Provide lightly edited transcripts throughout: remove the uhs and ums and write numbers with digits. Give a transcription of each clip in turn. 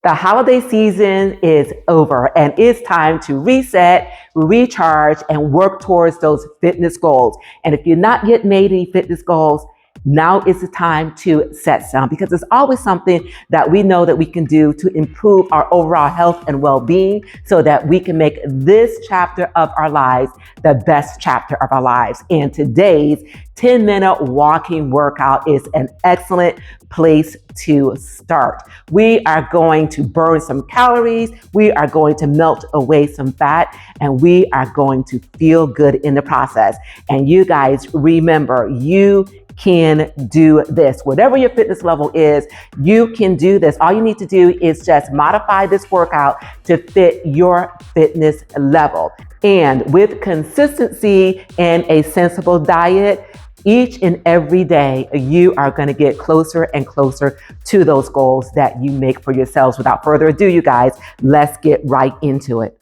The holiday season is over and it's time to reset, recharge, and work towards those fitness goals. And if you're not yet made any fitness goals, now is the time to set some, because there's always something that we know that we can do to improve our overall health and well-being so that we can make this chapter of our lives the best chapter of our lives. And today's 10-minute walking workout is an excellent place to start. We are going to burn some calories, we are going to melt away some fat, and we are going to feel good in the process. And you guys, remember, you can do this. Whatever your fitness level is, you can do this. All you need to do is just modify this workout to fit your fitness level. And with consistency and a sensible diet, each and every day, you are going to get closer and closer to those goals that you make for yourselves. Without further ado, you guys, let's get right into it.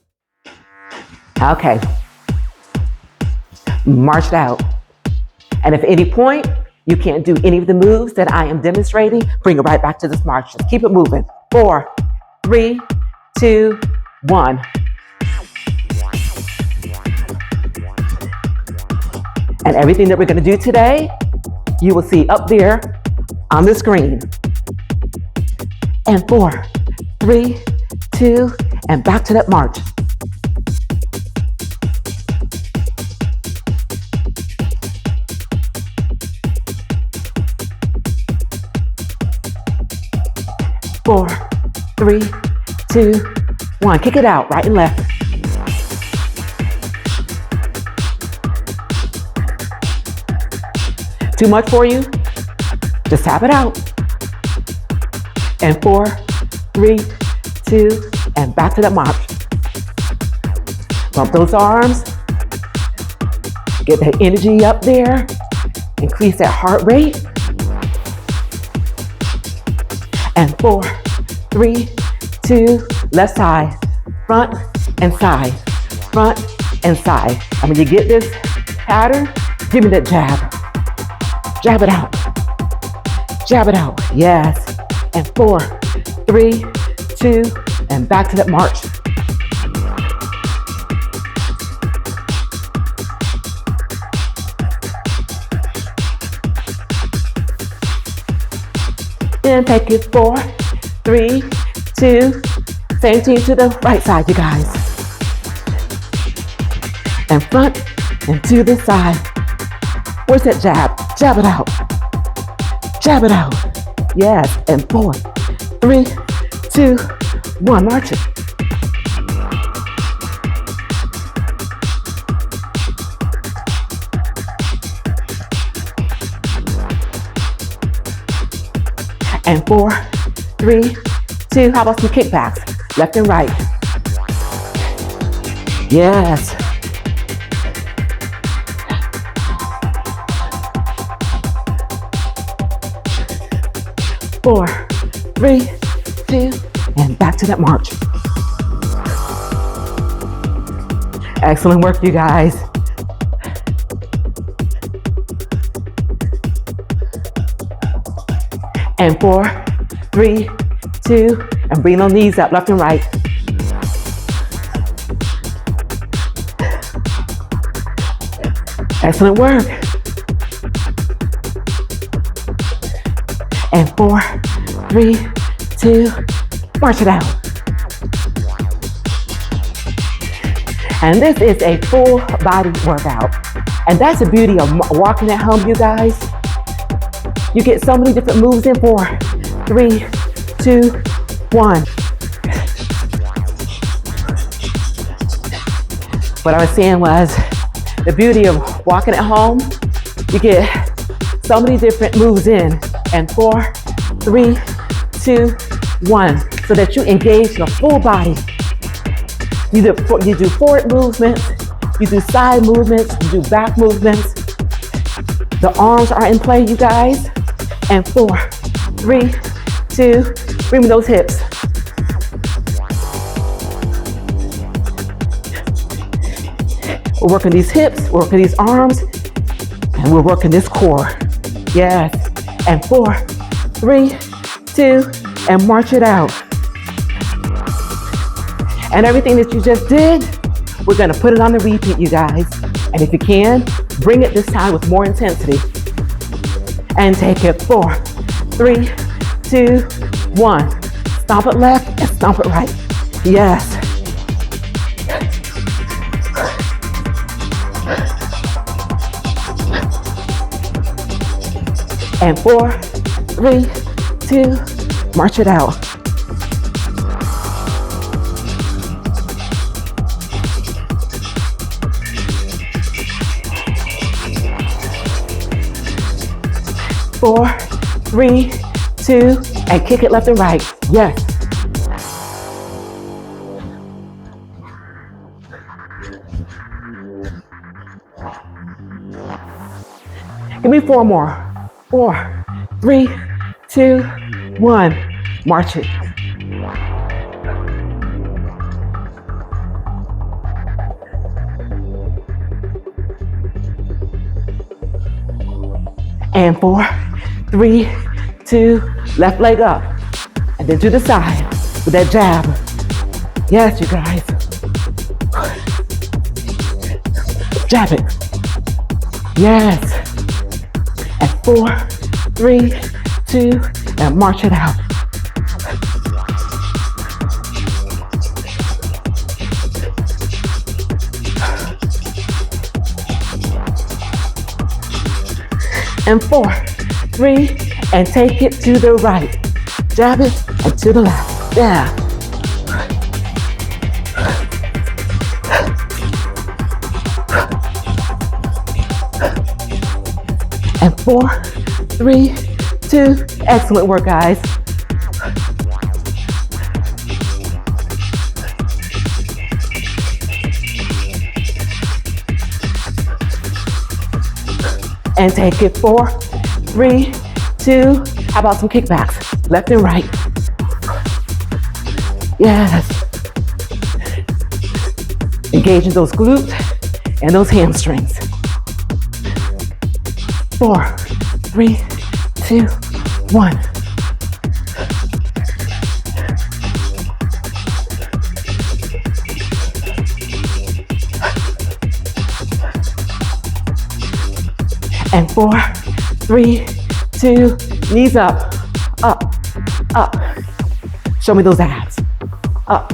Okay. March it out. And if at any point you can't do any of the moves that I am demonstrating, bring it right back to this march. Just keep it moving. 4, 3, 2, 1. And everything that we're going to do today, you will see up there on the screen. And 4, 3, 2, and back to that march. Four, 3, 2, 1. Kick it out, right and left. Too much for you? Just tap it out. And 4, 3, 2, and back to that march. Bump those arms. Get that energy up there. Increase that heart rate. And 4, 3, 2, left side, front and side, front and side. And when you get this pattern, give me that jab. Jab it out. Jab it out. Yes. And 4, 3, 2, and back to that march. Then take it 4, 3, 2, same thing to the right side, you guys. And front and to this side. Where's that jab? Jab it out. Jab it out. Yes. And 4, 3, 2, 1. March it. And 4, 3, 2. How about some kickbacks? Left and right. Yes. Four, 3, 2, and back to that march. Excellent work, you guys. And 4, 3, 2, and bring those knees up, left and right. Excellent work. And 4, 3, 2, march it out. And this is a full body workout. And that's the beauty of walking at home, you guys. You get so many different moves in. 4, 3, 2, 1. What I was saying was the beauty of walking at home, you get so many different moves in. And 4, 3, 2, 1. So that you engage your full body. You do forward movements, you do side movements, you do back movements. The arms are in play, you guys. And 4, 3, 2, bring me those hips. We're working these hips, we're working these arms, and we're working this core. Yes. And 4, 3, 2, and march it out. And everything that you just did, we're gonna put it on the repeat, you guys. And if you can, bring it this time with more intensity. And take it. 4, 3, 2, 1. Stomp it left and stomp it right. Yes. And 4, 3, 2, march it out. Four, 3, 2, and kick it left and right. Yes. Give me 4 more. 4, 3, 2, 1. March it. And 4, 3, 2, left leg up. And then to the side with that jab. Yes, you guys. Jab it. Yes. And 4, 3, 2, and march it out. And 4, 3, and take it to the right. Jab it and to the left. Yeah. And 4, 3, 2, excellent work, guys. And take it. 4, 3, 2. How about some kickbacks? Left and right. Yes. Engaging those glutes and those hamstrings. 4, 3, 2, 1. And 4, 3, 2, knees up, up, up. Show me those abs. Up.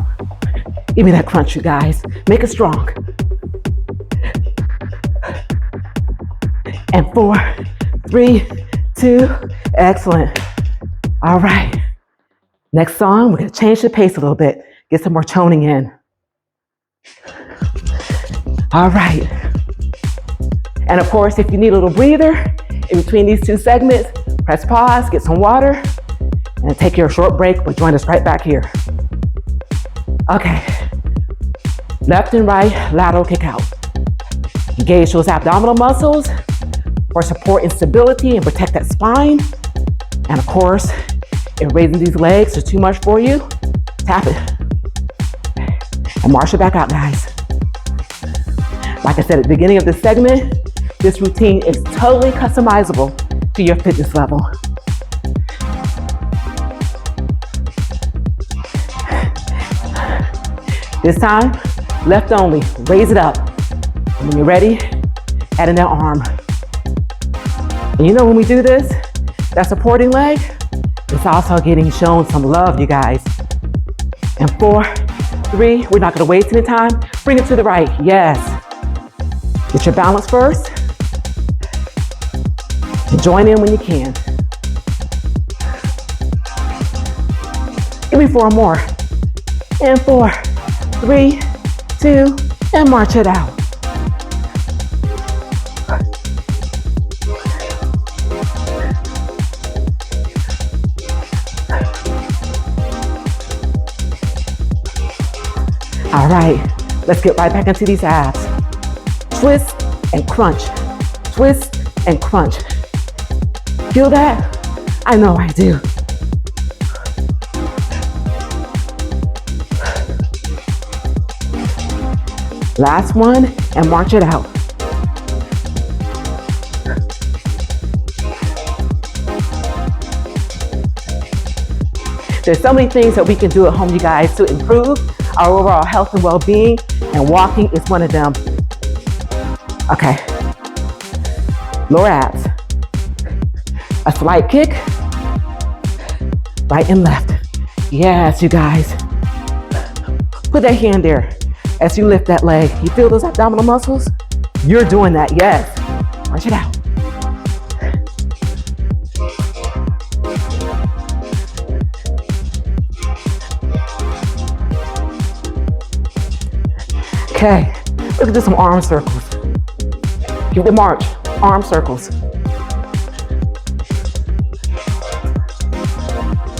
Give me that crunch, you guys. Make it strong. And 4, 3, 2, excellent. All right. Next song, we're gonna change the pace a little bit. Get some more toning in. All right. And of course, if you need a little breather in between these two segments, press pause, get some water, and take your short break, but join us right back here. Okay. Left and right, lateral kick out. Engage those abdominal muscles for support and stability and protect that spine. And of course, if raising these legs is too much for you, tap it. And march it back out, guys. Like I said at the beginning of this segment, this routine is totally customizable to your fitness level. This time, left only, raise it up. And when you're ready, add in that arm. And you know when we do this, that supporting leg, it's also getting shown some love, you guys. And 4, 3, we're not gonna waste any time. Bring it to the right, yes. Get your balance first. And join in when you can. Give me 4 more. And 4, 3, 2, and march it out. All right, let's get right back into these abs. Twist and crunch. Twist and crunch. Feel that? I know I do. Last one, and march it out. There's so many things that we can do at home, you guys, to improve our overall health and well-being, and walking is one of them. Okay. Lower abs. A slight kick. Right and left. Yes, you guys. Put that hand there as you lift that leg. You feel those abdominal muscles? You're doing that, yes. Stretch it out. Okay, let's do some arm circles. Give the march, arm circles.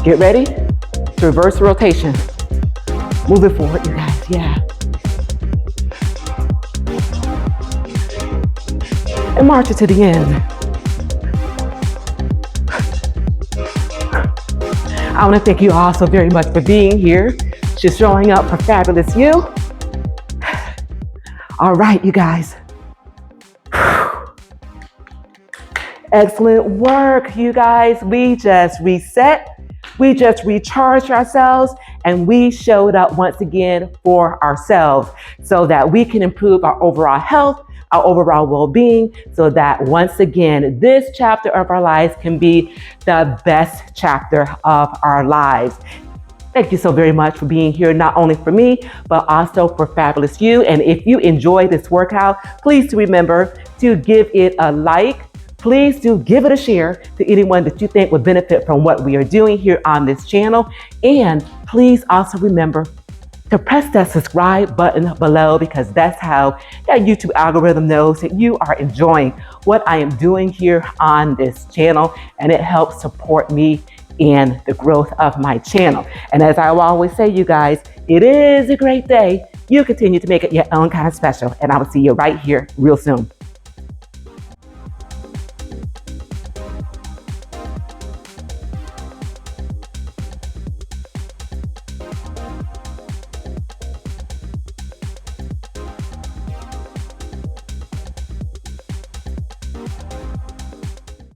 Get ready to reverse the rotation. Move it forward, you guys, yeah. And march it to the end. I want to thank you all so very much for being here, just showing up for Fabulous You. All right, you guys. Excellent work, you guys. We just reset. We just recharged ourselves, and we showed up once again for ourselves so that we can improve our overall health, our overall well-being, so that once again, this chapter of our lives can be the best chapter of our lives. Thank you so very much for being here, not only for me, but also for Fabulous You. And if you enjoy this workout, please do remember to give it a like. Please do give it a share to anyone that you think would benefit from what we are doing here on this channel. And please also remember to press that subscribe button below, because that's how that YouTube algorithm knows that you are enjoying what I am doing here on this channel, and it helps support me in the growth of my channel. And as I will always say, you guys, it is a great day. You continue to make it your own kind of special, and I will see you right here real soon.